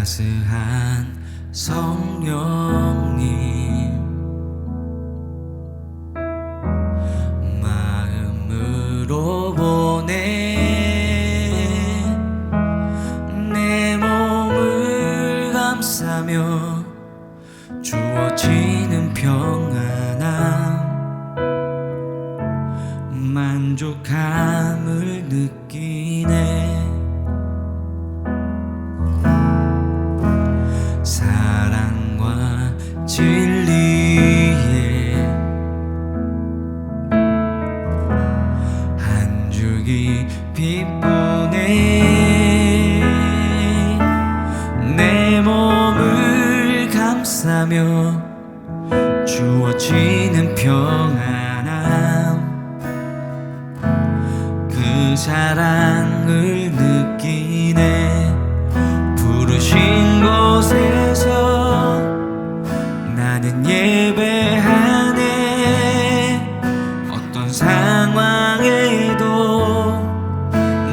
따스한 성령님 마음으로 보내 내 몸을 감싸며 주어지는 평안함 만족함을 느끼네 사랑과 진리에 한 줄기 빛보네 내 몸을 감싸며 주어지는 평안함 그 사랑을 느끼네 부르신 곳에서 나는 예배하네 어떤 상황에도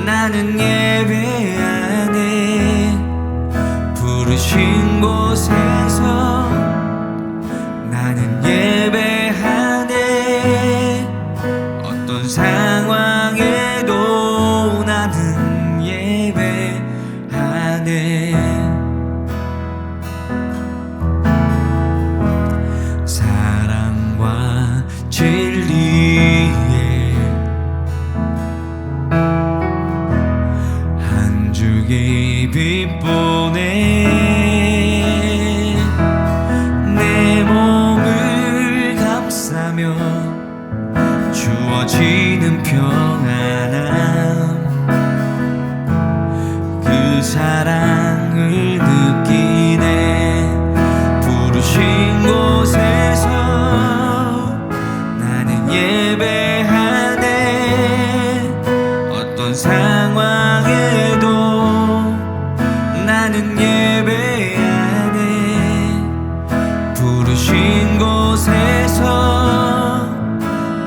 나는 예배하네 부르신 곳에서 나는 예배하네 어떤 상황에도 나는 예배하네 사랑과 진리에 한 줄기 빛보네 내 몸을 감싸며 주어지는 평안함 그 사랑을 느끼네 부르신 곳에서 나는 예배하네 어떤 상황에도 나는 예배하네 부르신 곳에서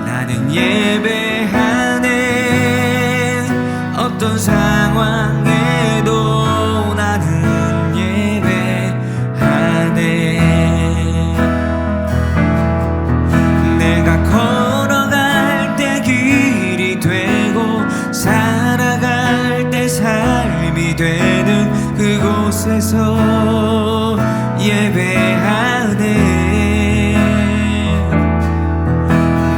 나는 예배하네 어떤 상황에도 나는 예배하네 내가 걸어갈 때 길이 되고 살아갈 때 삶이 되는 그곳에서 예배하네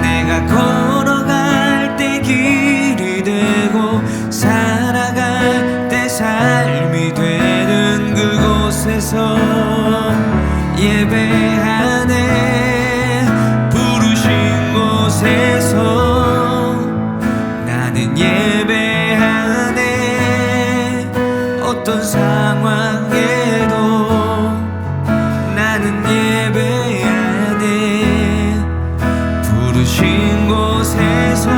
내가 걸어갈 때 길이 되고 살아갈 때 삶이 되는 그곳에서 예배하네 부르신 곳에서 나는 예배하네 어떤 상황에도 나는 예배하네 부르신 곳에서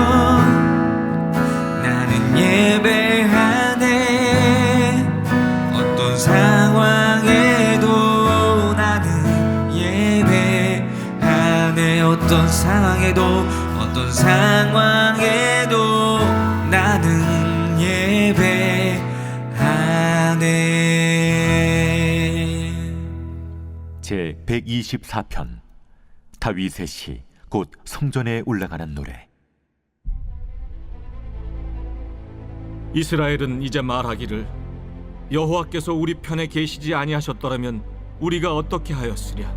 나는 예배하네 어떤 상황에도 나는 예배하네 어떤 상황에도 나는 예배하네 제 124편 다윗의 시 곧 성전에 올라가는 노래. 이스라엘은 이제 말하기를 여호와께서 우리 편에 계시지 아니하셨더라면 우리가 어떻게 하였으랴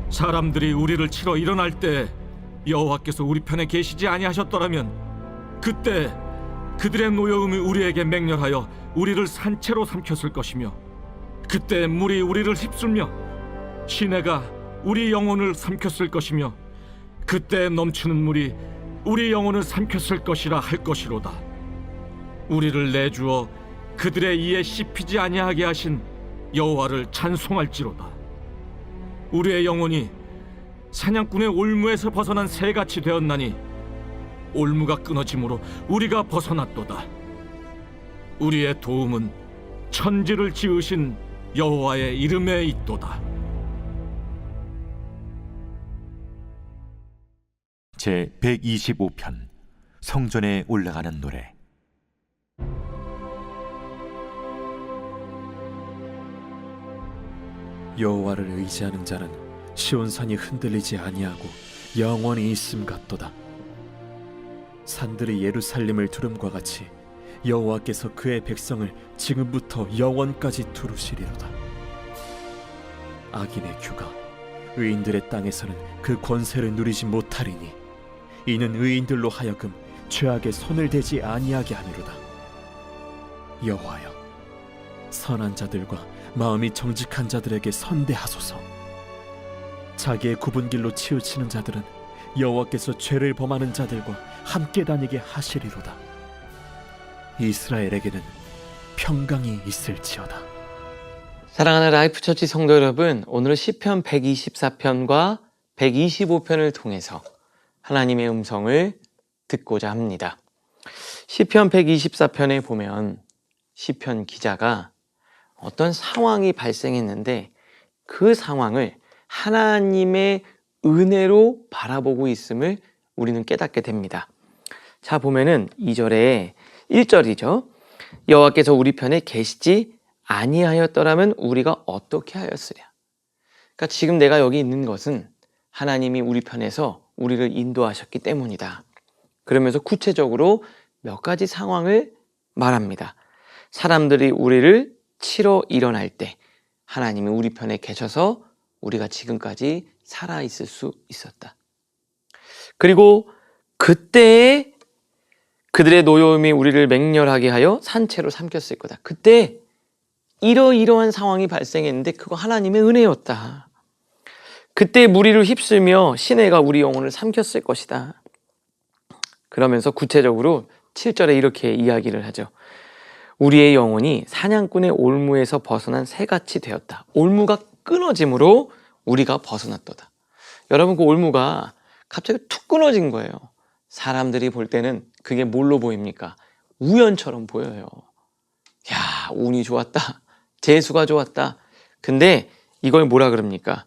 사람들이 우리를 치러 일어날 때 여호와께서 우리 편에 계시지 아니하셨더라면 그때 그들의 노여움이 우리에게 맹렬하여 우리를 산채로 삼켰을 것이며 그때 물이 우리를 휩쓸며 시내가 우리 영혼을 삼켰을 것이며 그때 넘치는 물이 우리 영혼을 삼켰을 것이라 할 것이로다 우리를 내주어 그들의 이에 씹히지 아니하게 하신 여호와를 찬송할지로다 우리의 영혼이 사냥꾼의 올무에서 벗어난 새같이 되었나니 올무가 끊어짐으로 우리가 벗어났도다 우리의 도움은 천지를 지으신 여호와의 이름에 있도다 제 125편 성전에 올라가는 노래. 여호와를 의지하는 자는 시온산이 흔들리지 아니하고 영원히 있음 같도다. 산들이 예루살렘을 두름과 같이 여호와께서 그의 백성을 지금부터 영원까지 두루시리로다. 악인의 규가 의인들의 땅에서는 그 권세를 누리지 못하리니 이는 의인들로 하여금 죄악에 손을 대지 아니하게 하미로다. 여호와여, 선한 자들과 마음이 정직한 자들에게 선대하소서. 자기의 굽은 길로 치우치는 자들은 여호와께서 죄를 범하는 자들과 함께 다니게 하시리로다. 이스라엘에게는 평강이 있을지어다. 사랑하는 라이프처치 성도 여러분, 오늘은 시편 124편과 125편을 통해서 하나님의 음성을 듣고자 합니다. 시편 124편에 보면 시편 기자가 어떤 상황이 발생했는데 그 상황을 하나님의 은혜로 바라보고 있음을 우리는 깨닫게 됩니다. 자, 보면은 2절에 1절이죠. 여호와께서 우리 편에 계시지 아니하였더라면 우리가 어떻게 하였으랴. 그러니까 지금 내가 여기 있는 것은 하나님이 우리 편에서 우리를 인도하셨기 때문이다. 그러면서 구체적으로 몇 가지 상황을 말합니다. 사람들이 우리를 치러 일어날 때 하나님이 우리 편에 계셔서 우리가 지금까지 살아있을 수 있었다. 그리고 그때에 그들의 노여움이 우리를 맹렬하게 하여 산채로 삼켰을 거다. 그때 이러이러한 상황이 발생했는데 그거 하나님의 은혜였다. 그때 무리를 휩쓸며 시내가 우리 영혼을 삼켰을 것이다. 그러면서 구체적으로 7절에 이렇게 이야기를 하죠. 우리의 영혼이 사냥꾼의 올무에서 벗어난 새같이 되었다. 올무가 끊어짐으로 우리가 벗어났도다. 여러분, 그 올무가 갑자기 툭 끊어진 거예요. 사람들이 볼 때는 그게 뭘로 보입니까? 우연처럼 보여요. 야, 운이 좋았다. 재수가 좋았다. 근데 이걸 뭐라 그럽니까?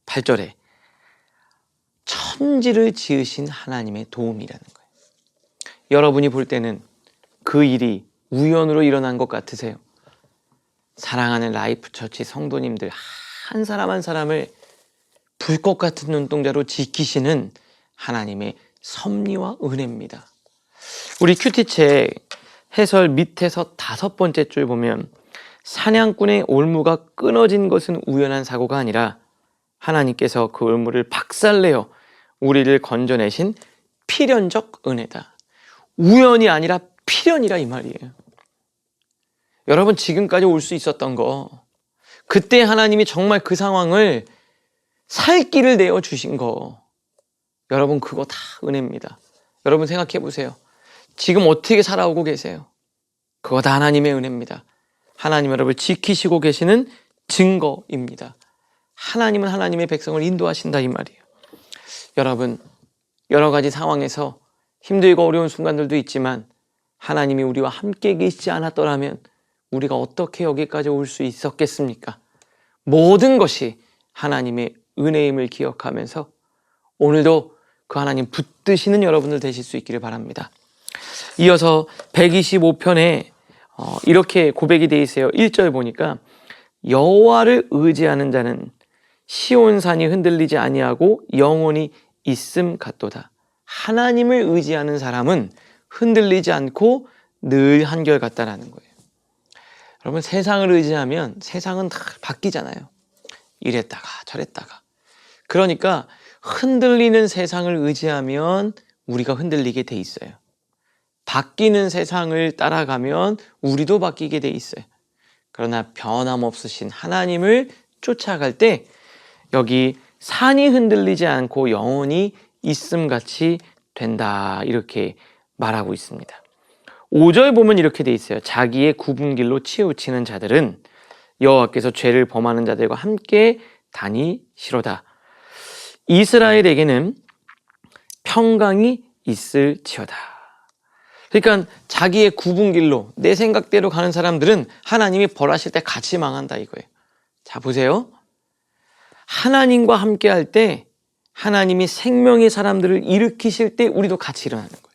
8절에 천지를 지으신 하나님의 도움이라는 거예요. 여러분이 볼 때는 그 일이 우연으로 일어난 것 같으세요? 사랑하는 라이프처치 성도님들 한 사람 한 사람을 불꽃 같은 눈동자로 지키시는 하나님의 섭리와 은혜입니다. 우리 큐티책 해설 밑에서 5번째 줄 보면 사냥꾼의 올무가 끊어진 것은 우연한 사고가 아니라 하나님께서 그 올무를 박살내어 우리를 건져내신 필연적 은혜다. 우연이 아니라 필연이라 이 말이에요. 여러분, 지금까지 올 수 있었던 거, 그때 하나님이 정말 그 상황을 살 길을 내어 주신 거, 여러분 그거 다 은혜입니다. 여러분 생각해 보세요. 지금 어떻게 살아오고 계세요? 그거 다 하나님의 은혜입니다. 하나님 여러분을 지키시고 계시는 증거입니다. 하나님은 하나님의 백성을 인도하신다 이 말이에요. 여러분, 여러 가지 상황에서 힘들고 어려운 순간들도 있지만 하나님이 우리와 함께 계시지 않았더라면 우리가 어떻게 여기까지 올 수 있었겠습니까? 모든 것이 하나님의 은혜임을 기억하면서 오늘도 그 하나님 붙드시는 여러분들 되실 수 있기를 바랍니다. 이어서 125편에 이렇게 고백이 되어 있어요. 1절 보니까 여호와를 의지하는 자는 시온산이 흔들리지 아니하고 영원히 있음 같도다. 하나님을 의지하는 사람은 흔들리지 않고 늘 한결같다라는 거예요. 여러분, 세상을 의지하면 세상은 다 바뀌잖아요. 이랬다가 저랬다가. 그러니까 흔들리는 세상을 의지하면 우리가 흔들리게 돼 있어요. 바뀌는 세상을 따라가면 우리도 바뀌게 돼 있어요. 그러나 변함없으신 하나님을 쫓아갈 때 여기 산이 흔들리지 않고 영원히 있음같이 된다 이렇게 말하고 있습니다. 5절 보면 이렇게 돼 있어요. 자기의 굽은 길로 치우치는 자들은 여호와께서 죄를 범하는 자들과 함께 다니시로다. 이스라엘에게는 평강이 있을지어다. 그러니까 자기의 굽은 길로 내 생각대로 가는 사람들은 하나님이 벌하실 때 같이 망한다 이거예요. 자, 보세요. 하나님과 함께 할 때 하나님이 생명의 사람들을 일으키실 때 우리도 같이 일어나는 거예요.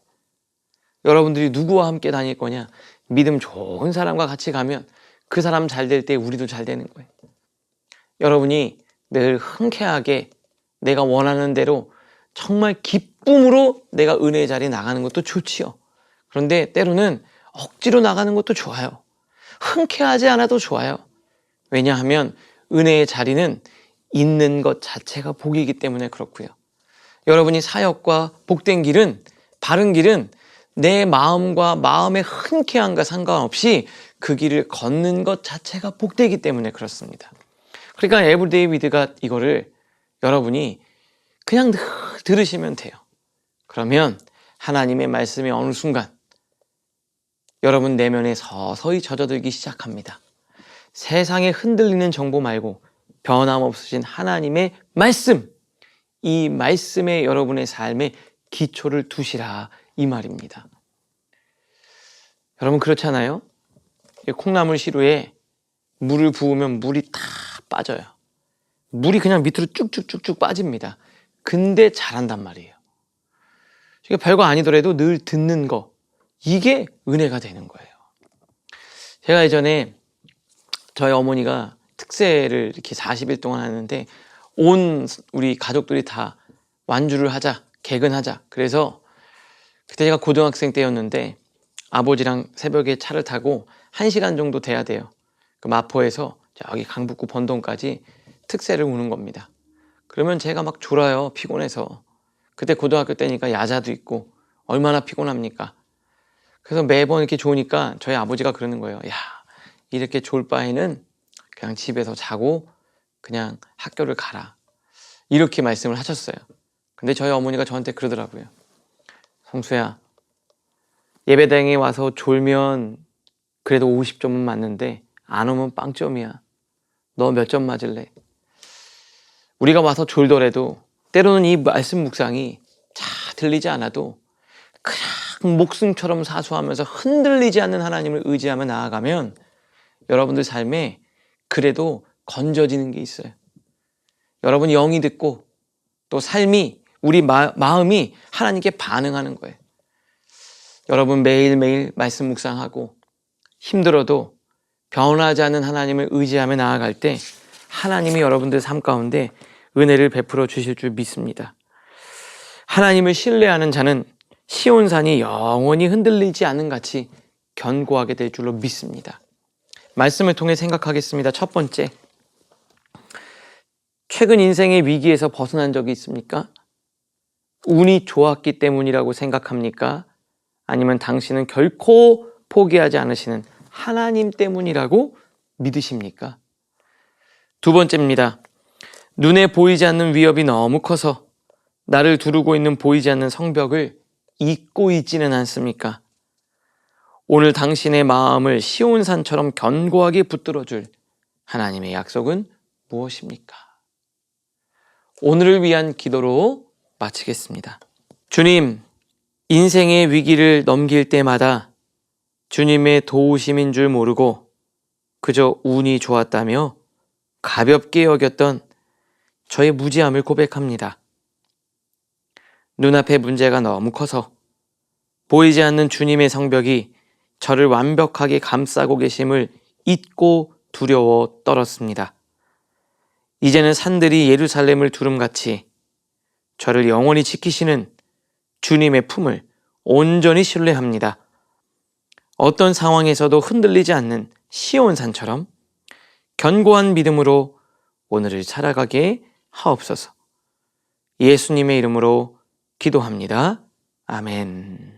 여러분들이 누구와 함께 다닐 거냐? 믿음 좋은 사람과 같이 가면 그 사람 잘 될 때 우리도 잘 되는 거예요. 여러분이 늘 흔쾌하게 내가 원하는 대로 정말 기쁨으로 내가 은혜의 자리에 나가는 것도 좋지요. 그런데 때로는 억지로 나가는 것도 좋아요. 흔쾌하지 않아도 좋아요. 왜냐하면 은혜의 자리는 있는 것 자체가 복이기 때문에 그렇고요. 여러분이 사역과 복된 길은, 바른 길은 내 마음과 마음의 흔쾌함과 상관없이 그 길을 걷는 것 자체가 복되기 때문에 그렇습니다. 그러니까 에브리데이 위드가 이거를 여러분이 그냥 늘 들으시면 돼요. 그러면 하나님의 말씀이 어느 순간 여러분 내면에 서서히 젖어들기 시작합니다. 세상에 흔들리는 정보 말고 변함없으신 하나님의 말씀, 이 말씀에 여러분의 삶에 기초를 두시라, 이 말입니다. 여러분 그렇잖아요? 콩나물 시루에 물을 부으면 물이 다 빠져요. 물이 그냥 밑으로 쭉쭉쭉쭉 빠집니다. 근데 잘한단 말이에요. 그러니까 별거 아니더라도 늘 듣는 거, 이게 은혜가 되는 거예요. 제가 예전에 저희 어머니가 특세를 이렇게 40일 동안 하는데 온 우리 가족들이 다 완주를 하자, 개근하자. 그래서 그때 제가 고등학생 때였는데 아버지랑 새벽에 차를 타고 1시간 정도 돼야 돼요. 그 마포에서 저기 강북구 번동까지 특세를 우는 겁니다. 그러면 제가 막 졸아요, 피곤해서. 그때 고등학교 때니까 야자도 있고 얼마나 피곤합니까? 그래서 매번 이렇게 좋으니까 저희 아버지가 그러는 거예요. 야, 이렇게 졸 바에는 그냥 집에서 자고 그냥 학교를 가라, 이렇게 말씀을 하셨어요. 근데 저희 어머니가 저한테 그러더라고요. 성수야, 예배당에 와서 졸면 그래도 50점은 맞는데 안 오면 빵점이야. 너 몇 점 맞을래? 우리가 와서 졸더라도 때로는 이 말씀 묵상이 잘 들리지 않아도 그냥 목숨처럼 사수하면서 흔들리지 않는 하나님을 의지하며 나아가면 여러분들 삶에 그래도 건져지는 게 있어요. 여러분 영이 듣고 또 삶이, 우리 마음이 하나님께 반응하는 거예요. 여러분 매일매일 말씀 묵상하고 힘들어도 변하지 않는 하나님을 의지하며 나아갈 때 하나님이 여러분들 삶 가운데 은혜를 베풀어 주실 줄 믿습니다. 하나님을 신뢰하는 자는 시온산이 영원히 흔들리지 않는 같이 견고하게 될 줄로 믿습니다. 말씀을 통해 생각하겠습니다. 첫 번째, 최근 인생의 위기에서 벗어난 적이 있습니까? 운이 좋았기 때문이라고 생각합니까? 아니면 당신은 결코 포기하지 않으시는 하나님 때문이라고 믿으십니까? 두 번째입니다. 눈에 보이지 않는 위협이 너무 커서 나를 두르고 있는 보이지 않는 성벽을 잊고 있지는 않습니까? 오늘 당신의 마음을 시온산처럼 견고하게 붙들어줄 하나님의 약속은 무엇입니까? 오늘을 위한 기도로 마치겠습니다. 주님, 인생의 위기를 넘길 때마다 주님의 도우심인 줄 모르고 그저 운이 좋았다며 가볍게 여겼던 저의 무지함을 고백합니다. 눈앞의 문제가 너무 커서 보이지 않는 주님의 성벽이 저를 완벽하게 감싸고 계심을 잊고 두려워 떨었습니다. 이제는 산들이 예루살렘을 두름같이 저를 영원히 지키시는 주님의 품을 온전히 신뢰합니다. 어떤 상황에서도 흔들리지 않는 시온산처럼 견고한 믿음으로 오늘을 살아가게 하옵소서. 예수님의 이름으로 기도합니다. 아멘.